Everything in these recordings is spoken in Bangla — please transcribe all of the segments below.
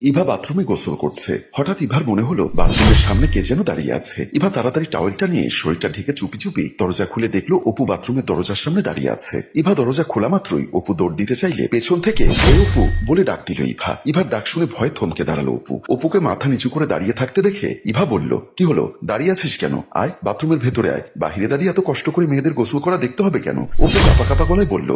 ইভা বাথরুমে গোসল করছে। হঠাৎ ইভার মনে হলো বাথরুমের সামনে কে যেন দাঁড়িয়ে আছে। ইভা তাড়াতাড়ি টাওয়েলটা নিয়ে শরীরটা ঢেকে চুপি চুপি দরজা খুলে দেখলো অপু বাথরুমের দরজার সামনে দাঁড়িয়ে আছে। ইভা দরজা খোলা মাত্রই অপু দৌড় দিতে চাইলে পেছন থেকে এ অপু বলে ডাক দিল ইভা। ইভার ডাক শুনে ভয়ে থমকে দাঁড়ালো অপু। অপুকে মাথা নিচু করে দাঁড়িয়ে থাকতে দেখে ইভা বলল, কি হলো, দাঁড়িয়ে আছিস কেন? আয় বাথরুমের ভেতরে আয়, বাহিরে দাঁড়িয়ে এত কষ্ট করে মেয়েদের গোসল করা দেখতে হবে কেন? অপু কাপা কাপা গলায় বলল,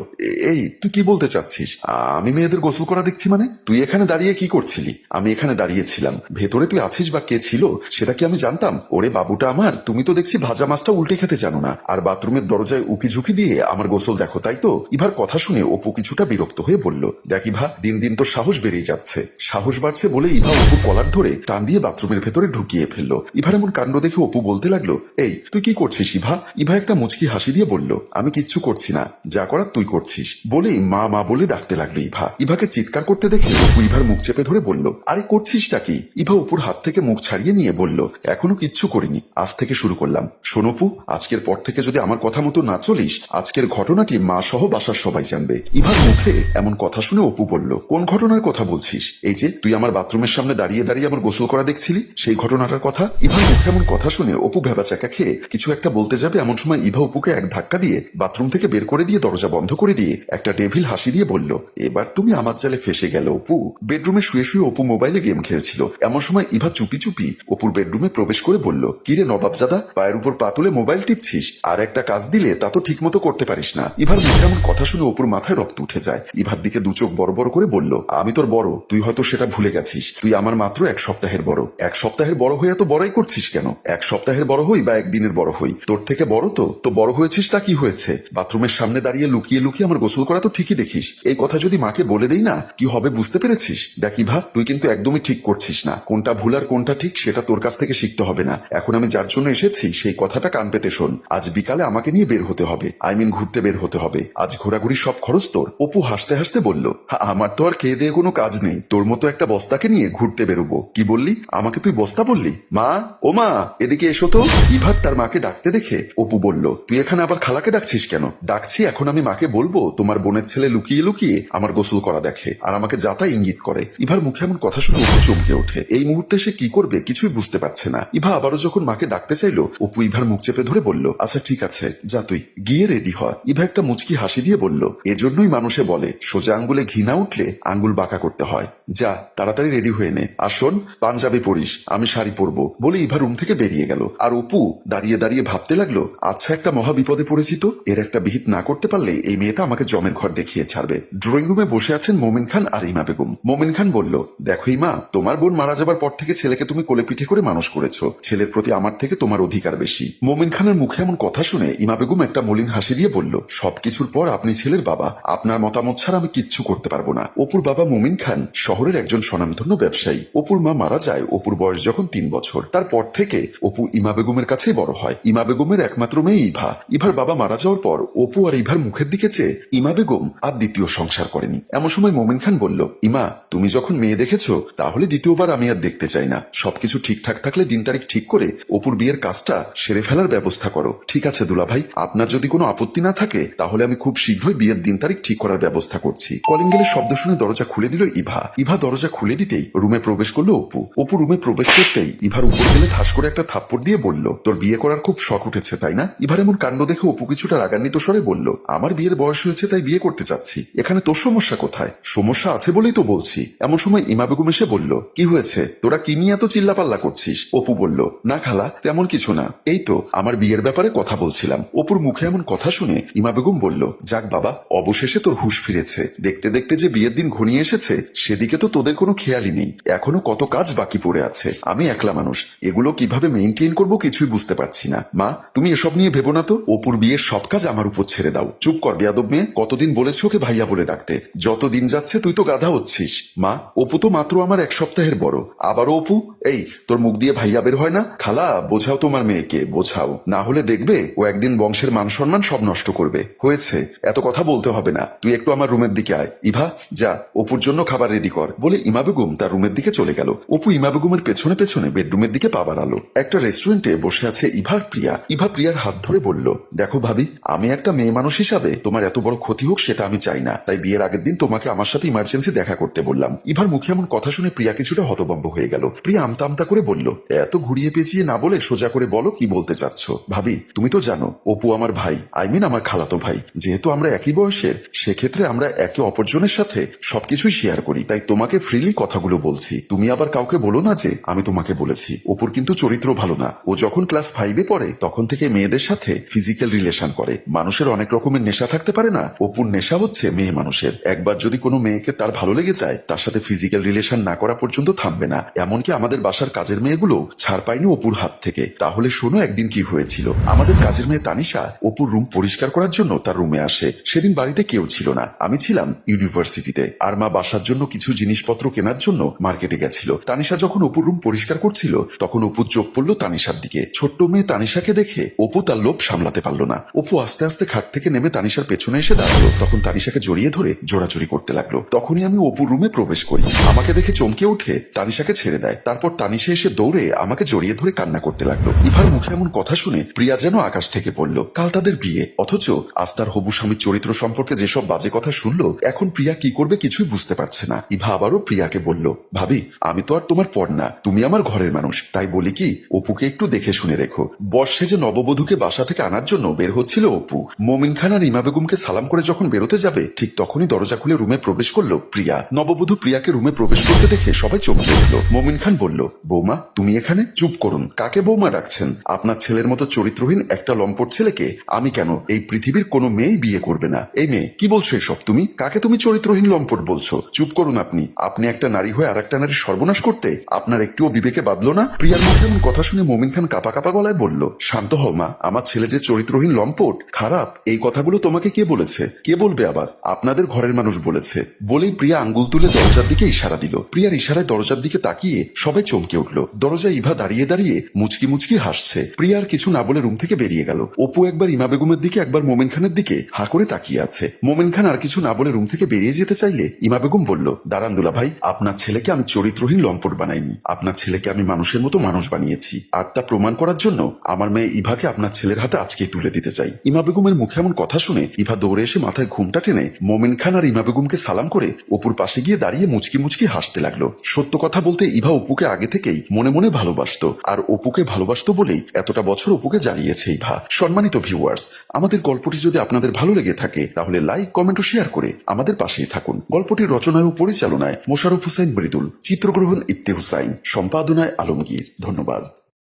এই তুই কি বলতে চাচ্ছিস? আমি মেয়েদের গোসল করা দেখছি মানে? তুই এখানে দাঁড়িয়ে কি করছিলি? আমি এখানে দাঁড়িয়েছিলাম, ভেতরে তুই আছিস বা কে ছিল সেটা কি আমি জানতাম? ওরে বাবুটা আমার, তুমি তো দেখছি ভাজা মাছটা উল্টে খেতে জানো না, আর বাথরুমের দরজায় উকি ঝুঁকি দিয়ে আমার গোসল দেখো, তাই তো? ইভার কথা শুনে অপু কিছুটা বিরক্ত হয়ে বলল, দেখ ইভা, দিন দিন তোর সাহস বেড়েই যাচ্ছে। সাহস বাড়ছে বলে ইভা অপুর কলার ধরে টান দিয়ে বাথরুমের ভেতরে ঢুকিয়ে ফেললো। ইভার এমন কাণ্ড দেখে অপু বলতে লাগলো, এই তুই কি করছিস ইভা? ইভা একটা মুচকি হাসি দিয়ে বলল, আমি কিচ্ছু করছি না, যা করার তুই করছিস। বলেই মা মা বলে ডাকতে লাগলো ইভা। ইভাকে চিৎকার করতে দেখে অপু ইভার মুখ চেপে ধরে বলল, আরে করছিসটা কি? ইভা অপুর হাত থেকে মুখ ছাড়িয়ে নিয়ে বলল, এখনো কিচ্ছু করিনি, আজ থেকে শুরু করলাম। শোন অপু, আজকের পর থেকে যদি আমার কথা মতো না চলিস, আজকের ঘটনাটি মা সহ বাসার সবাই জানবে। ইভার মুখে এমন কথা শুনে অপু বলল, কোন ঘটনার কথা বলছিস? এই যে তুই আমার বাথরুমের সামনে দাঁড়িয়ে দাঁড়িয়ে আমার গোসল করা দেখছিলি, সেই ঘটনাটার কথা। ইভার মুখে এমন কথা শুনে অপু ভেবাচাকা খেয়ে কিছু একটা বলতে যাবে, এমন সময় ইভা অপুকে এক ধাক্কা দিয়ে বাথরুম থেকে বের করে দিয়ে দরজা বন্ধ করে দিয়ে একটা ডেভিল হাসি দিয়ে বলল, এবার তুমি আমার জালে ফেসে গেল অপু। বেডরুমে শুয়ে শুয়ে অপু মোবাইলে গেম খেলছিল। এমন সময় ইভা চুপি চুপি অপুর বেডরুমে প্রবেশ করে বলল, কিরে নবাবজাদা, পায়ের উপর পা তুলে মোবাইল টিপছিস? আর একটা কাজ দিলে তা তো ঠিক মতো করতে পারিস না। ইভার মুখে এমন কথা শুনে অপুর মাথায় রক্ত উঠে যায়। ইভার দিকে দু চোখ বড় বড় করে বলল, আমি তোর বড়, তুই হয়তো সেটা ভুলে গেছিস। তুই আমার মাত্র এক সপ্তাহের বড়। এক সপ্তাহের বড় হয়ে এত বড়াই করছিস কেন? এক সপ্তাহের বড় হই বা একদিনের বড় হই, তোর থেকে বড় তো বড় হয়েছিস, তা কি হয়েছে? বাথরুমের সামনে দাঁড়িয়ে লুকিয়ে লুকিয়ে আমার গোসল করা তো ঠিকই দেখিস। এই কথা যদি মাকে বলে দেই না, কি হবে বুঝতে পেরেছিস? দেখ ইভা, তুই কিন্তু একদমই ঠিক করছিস না। কোনটা ভুল আর কোনটা ঠিক সেটা তোর কাছ থেকে শিখতে হবে না। এখন আমি যার জন্য এসেছি সেই কথাটা কান পেতে শোন। আজ বিকালে আমাকে নিয়ে বের হতে হবে, ঘুরতে বের হতে হবে। আজ ঘোরাঘুরি সব খরচ তোর। অপু হাসতে হাসতে বলল, আমার তো আর খেয়ে দিয়ে কোনো কাজ নেই, তোর মতো একটা বস্তাকে নিয়ে ঘুরতে বেরোবো? কি বললি? আমাকে তুই বস্তা বললি? মা, ও মা, এদিকে এসো তো। ইভার তার মাকে ডাকতে দেখে অপু বলল, তুই এখানে আবার খালাকে ডাকছিস কেন? ডাকছি, এখন আমি মাকে বলবো তোমার বোনের ছেলে লুকিয়ে লুকিয়ে আমার গোসল করা দেখে আর আমাকে যাতা ইঙ্গিত করে। ইভার মুখে এমন কথা শুনে অপু চমকে ওঠে। এই মুহূর্তে সে কি করবে কিছুই বুঝতে পারছে না। ইভা আবারও যখন মাকে ডাকতে চাইলো, অপু ইভার মুখ চেপে ধরে বলল, আচ্ছা ঠিক আছে, যা তুই গিয়ে রেডি হ। ইভা একটা মুচকি হাসি দিয়ে বলল, এজন্যই মানুষে বলে সোজা আঙ্গুলে ঘি না উঠলে আঙ্গুল বাঁকা করতে হয়। যা তাড়াতাড়ি রেডি হয়ে নে। আর শোন, পাঞ্জাবি পরিস, আমি শাড়ি পরবো। বলে ইভা রুম থেকে বেরিয়ে গেল। আর অপু দাঁড়িয়ে দাঁড়িয়ে ভাবতে লাগলো, আচ্ছা একটা মহা বিপদে পড়েছি তো। এর একটা বিহিত না করতে পারলে এই মেয়েটা আমাকে জমের ঘর দেখিয়ে ছাড়বে। ড্রয়িং রুমে বসে আছেন মোমিন খান আর ইমা বেগম। মোমিন খান বলল, দেখো ইমা, তোমার বোন মারা যাবার পর থেকে ছেলেকে তুমি কোলে পিঠে করে মানুষ করেছো। ছেলের প্রতি আমার থেকে তোমার অধিকার বেশি। মোমিন খানের মুখে এমন কথা শুনে ইমা বেগম একটা মলিন হাসি দিয়ে বলল, সবকিছুর পর আপনি ছেলের বাবা, আপনার মতামত ছাড়া আমি কিচ্ছু করতে পারবো না। অপুর বাবা মোমিন খান শহরের একজন স্বনামধন্য ব্যবসায়ী। অপুর মা মারা যায় অপুর বয়স যখন 3 বছর। তারপর থেকে অপু ইমা বেগমের কাছেই বড় হয়। ইমা বেগমের একমাত্র মেয়ে ইভা। ইভার বাবা মারা যাওয়ার পর অপু আর ইভার মুখের দিকে চেয়ে ইমা বেগম আর দ্বিতীয় সংসার করেনি। এমন সময় মোমিন খান বলল, ইমা, তুমি যখন মেয়ে দেখেছো তাহলে দ্বিতীয়বার আমি আর দেখতে চাই না। সবকিছু ঠিকঠাক থাকলে দিন তারিখ ঠিক করে অপুর বিয়ের কাজটা সেরে ফেলার ব্যবস্থা করো। ঠিক আছে দুলা ভাই, আপনার যদি কোনো আপত্তি না থাকে তাহলে আমি খুব শীঘ্রই বিয়ের দিন তারিখ ঠিক করার ব্যবস্থা করছি। কলিং বেলের শব্দ শুনে দরজা খুলে দিল ইভা। ইভা দরজা খুলে দিতেই রুমে প্রবেশ করলো অপু। অপু রুমে প্রবেশ করতেই ইভার উপর গেলে ঠাস করে একটা থাপ্পড় দিয়ে বলল, তোর বিয়ে করার খুব শখ উঠেছে তাই না? ইভার এমন কাণ্ড দেখে অপু কিছুটা রাগান্বিত স্বরে বলল, আমার বিয়ের বয়স হয়েছে তাই বিয়ে করতে চাচ্ছি, এখানে তোর সমস্যা কোথায়? সমস্যা আছে বলেই তো বলছি। এমন সময় ইমা বেগম এসে বলল, কি হয়েছে, তোরা কি নিয়ে এত চিল্লাপাল্লা করছিস? অপু বলল, না খালা, তেমন কিছু না, এই তো আমার বিয়ের ব্যাপারে কথা বলছিলাম। অপুর মুখে এমন কথা শুনে ইমা বেগম বলল, যাক বাবা, অবশেষে তোর হুঁশ ফিরেছে। দেখতে দেখতে যে বিয়ের দিন ঘনিয়ে এসেছে সেদিকে তো তোদের কোনো খেয়ালই নেই। এখনো কত কাজ বাকি পড়ে আছে। আমি একলা মানুষ, এগুলো কিভাবে মেইনটেইন করবো কিছুই বুঝতে পারছি না। মা, তুমি এসব নিয়ে ভেবো না তো। অপুর বিয়ের সব কাজ আমার উপর ছেড়ে দাও। চুপ কর বেয়াদব মেয়ে, কতদিন বলেছি ওকে ভাইয়া বলে ডাকতে, যত দিন যাচ্ছে তুই তো গাধা হচ্ছিস। মা, অপু তো মাত্র আমার 1 সপ্তাহের বড়। আবারও অপু, এই তোর মুখ দিয়ে ভাইয়া বের হয় না? খালা, বোঝাও তোমার মেয়েকে, বোঝাও, না হলে দেখবে ও একদিন বংশের মান সম্মান সব নষ্ট করবে। হয়েছে, এত কথা বলতে হবে না, তুই একটু আমার রুমের দিকে আয়। ইভা, যা অপুর জন্য খাবার রেডি কর। বলে ইমা বেগম তার রুমের দিকে চলে গেল। অপু ইমা বেগমের পেছনে পেছনে বেডরুমের দিকে পা বাড়ালো। একটা রেস্টুরেন্টে বসে আছে ইভা আর প্রিয়া। ইভা প্রিয়ার হাত ধরে বলল, দেখো ভাবি, আমি একটা মেয়ে মানুষ হিসাবে তোমার এত বড় ক্ষতি হোক সেটা আমি চাই না, তাই বিয়ের আগের দিন তোমাকে আমার সাথে ইমার্জেন্সি দেখা করতে বললাম। ইভার মুখে এমন কথা শুনে প্রিয়া কিছুটা হতভম্ব হয়ে গেল। প্রিয়া আমতা আমতা করে বলল, এত ঘুরিয়ে পেঁচিয়ে না বলে সোজা করে বলো কি বলতে চাচ্ছ। ভাবি তুমি তো জানো অপু আমার ভাই, আমার খালাতো ভাই। যেহেতু আমরা একই বয়সের, সেক্ষেত্রে আমরা একে অপরজনের সাথে সবকিছুই শেয়ার করি, তাই তোমাকে ফ্রিলি কথাগুলো বলছি। তুমি আবার কাউকে বলো না যে আমি তোমাকে বলেছি। অপুর কিন্তু চরিত্র ভালো না। ও যখন ক্লাস 5-এ পড়ে তখন থেকে মেয়েদের সাথে ফিজিক্যাল রিলেশন করে। মানুষের অনেক রকমের নেশা থাকতে পারে না, অপুর নেশা হচ্ছে মেয়ে মানুষের। একবার যদি কোনো মেয়েকে তার ভালো লেগে যায়, তার সাথে ফিজিক্যাল রিলেশন না করা পর্যন্ত থামবে না। এমনকি আমাদের বাসার কাজের মেয়েগুলো ছাড় পায়নি অপুর হাত থেকে। তাহলে শোনো একদিন কি হয়েছিল। আমাদের কাজের মেয়ে তানিশা অপুর রুম পরিষ্কার করার জন্য তার রুমে আসে। সেদিন বাড়িতে কেউ ছিল না, আমি ছিলাম ইউনিভার্সিটিতে। আর মা বাসার জন্য কিছু জিনিসপত্র কেনার জন্য মার্কেটে গেছিল। তানিশা যখন অপুর রুম পরিষ্কার করছিল, তখন অপুর চোখ পড়লো তানিশার দিকে। ছোট্ট মেয়ে তানিশাকে দেখে অপু তার লোভ সামলাতে পারলো না। অপু আস্তে আস্তে খাট থেকে নেমে তানিশার পেছনে এসে দাঁড়ালো। তখন তানিশাকে জড়িয়ে ধরে জোরাজুরি করতে লাগলো। তখনই আমি অপুর রুমে প্রবেশ করি। আমাকে দেখে চমকে উঠে তানিশাকে ছেড়ে দেয়। তারপর তানিশা এসে দৌড়ে আমাকে জড়িয়ে ধরে কান্না করতে লাগলো। ইভার মুখে এমন কথা শুনে প্রিয়া যেন আকাশ থেকে পড়লো। কাল তাদের বিয়ে, অথচ আজ তার হবু স্বামীর চরিত্র সম্পর্কে যেসব বাজে কথা শুনলো, এখন প্রিয়া কি করবে কিছুই বুঝতে পারছে না। ইভা আবারও প্রিয়াকে বলল, ভাবি আমি তো আর তোমার পর না, তুমি আমার ঘরের মানুষ, তাই বলি কি অপুকে একটু দেখে শুনে রেখো। বর্ষে যে নববধূকে বাসা থেকে আনার জন্য বের হচ্ছিল অপু, মমিন খান আর ইমা বেগমকে সালাম করে যখন বেরোতে যাবে, ঠিক তখনই দরজা খুলে রুমে প্রবেশ করলো প্রিয়া। নববধূ প্রিয়াকে রুমে প্রবেশ করতে দেখে সবাই চমকে উঠল। মমিন খান বলল, বৌমা তুমি এখানে? চুপ করুন, কাকে বৌমা ডাকছেন? আপনার ছেলের মতো চরিত্রহীন একটা লম্পট ছেলেকে আমি কেন, এই পৃথিবীর কোনো মেয়েই বিয়ে করবে না। এই মেয়ে কি বলছো এসব? তুমি কাকে তুমি চরিত্রহীন লম্পট বলছো? চুপ করুন আপনি। আপনি একটা নারী হয়ে আর একটা নারীর সর্বনাশ করতে আপনার একটুও বিবেকে বাঁধলো না? প্রিয়ার মুখে এমন কথা শুনে মমিন খান কাপা কাপা গলায় বলল, শান্ত হও মা, আমার ছেলে যে চরিত্রহীন লম্পট খারাপ, এই কথাগুলো তোমাকে কে বলেছে? কে বলবে আবার? আপনাদের ঘরের মানুষ বলেছে। বলেই প্রিয়া আঙ্গুল তুলে দরজার দিকে ইশারা দিল। প্রিয়ার ইশারায় দরজার দিকে তাকিয়ে সবাই চমকে উঠল। দরজায় ইভা দাঁড়িয়ে দাঁড়িয়ে মুচকি মুচকি হাসছে। প্রিয়ার কিছু না বলে রুম থেকে বেরিয়ে গেল। অপু একবার ইমা বেগমের দিকে, একবার মোমেন খানের দিকে হা করে তাকিয়ে আছে। মোমেন খান আর কিছু না বলে রুম থেকে বেরিয়ে যেতে চাইলে ইমা বেগম বলল, দাঁড়ান দুলা ভাই, আপনার ছেলেকে আমি চরিত্রহীন লম্পট বানাইনি। আপনার ছেলেকে আমি মানুষের মতো মানুষ বানিয়েছি। আর তা প্রমাণ করার জন্য আমার মেয়ে ইভাকে আপনার ছেলের হাতে আজকেই তুলে দিতে চাই। ইমা বেগমের মুখে এমন কথা শুনে ইভা দৌড়ে এসে মাথায় ঘুমটা টেনে মোমেন খান আর ইমা বেগমকে সালাম করে অপুর পাশে গিয়ে দাঁড়িয়ে মুচকি মুচকি হাসতে লাগলো। সত্য কথা বলতে ইভা অপুকে আগে থেকেই মনে মনে ভালোবাসতো, আর অপুকে ভালোবাসতো বলেই এতটা বছর অপুকে জ্বালিয়েছে ইভা। সম্মানিত ভিউয়ার্স, আমাদের গল্পটি যদি আপনাদের ভালো লেগে থাকে তাহলে লাইক, কমেন্ট ও শেয়ার করে আমাদের পাশেই থাকুন। গল্পটির রচনায় ও পরিচালনায় মোশাররফ হোসাইন মৃদুল, চিত্রগ্রহণ ইফতি হুসাইন, সম্পাদনায় আলমগীর। ধন্যবাদ।